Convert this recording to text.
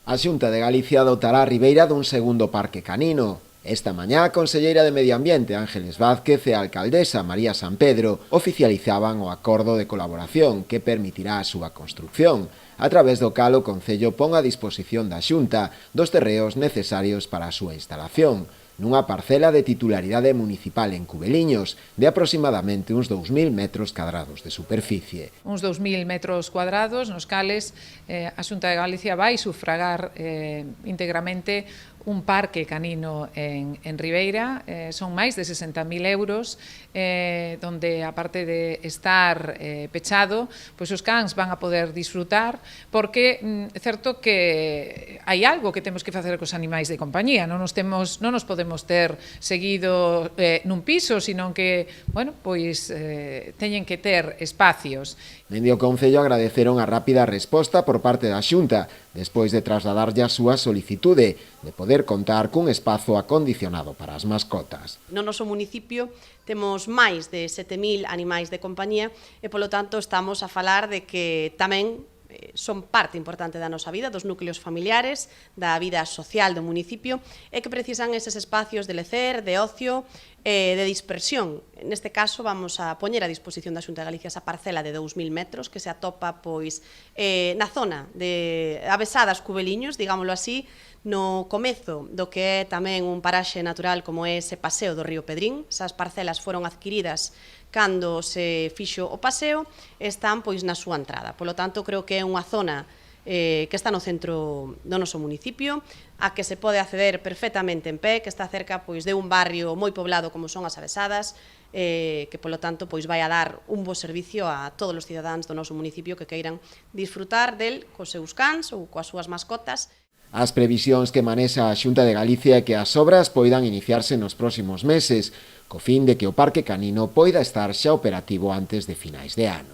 A Xunta de Galicia dotará a Ribeira dun segundo parque canino. Esta mañá a conselleira de Medio Ambiente Ángeles Vázquez e a alcaldesa María San Pedro oficializaban o acordo de colaboración que permitirá a súa construcción, a través do cal o Concello pon a disposición da Xunta dos terreos necesarios para a súa instalación, nunha parcela de titularidade municipal en Cubeliños de aproximadamente uns 2.000 metros cadrados de superficie. Uns 2.000 metros cuadrados nos cales a Xunta de Galicia vai sufragar íntegramente un parque canino en Ribeira. Son máis de 60.000 euros, donde, aparte de estar pechado, pois os cans van a poder disfrutar, porque é certo que hai algo que temos que facer cos animais de compañía. Non nos podemos ter seguido nun piso, sino que, bueno, pois teñen que ter espacios. Dende o Concello agradeceron a rápida resposta por parte da Xunta, despois de trasladarlle a súa solicitude de poder contar cun espazo acondicionado para as mascotas. No noso municipio temos máis de 7.000 animais de compañía e, polo tanto, estamos a falar de que tamén son parte importante da nosa vida, dos núcleos familiares, da vida social do municipio, e que precisan eses espacios de lecer, de ocio, de dispersión. Neste caso, vamos a poñer a disposición da Xunta de Galicia esa parcela de 2.000 metros que se atopa pois na zona de Avesadas Cubeliños, digámoslo así, no comezo do que é tamén un paraxe natural como é ese paseo do río Pedrín. Esas parcelas foron adquiridas cando se fixo o paseo e están pois na súa entrada. Polo tanto, creo que é unha zona que está no centro do noso municipio, a que se pode acceder perfectamente en pé, que está cerca pois de un barrio moi poblado como son as Avesadas, que polo tanto pois vai a dar un bo servicio a todos os cidadáns do noso municipio que queiran disfrutar del cos seus cans ou coas súas mascotas. As previsións que manexa a Xunta de Galicia é que as obras poidan iniciarse nos próximos meses, co fin de que o parque canino poida estar xa operativo antes de finais de ano.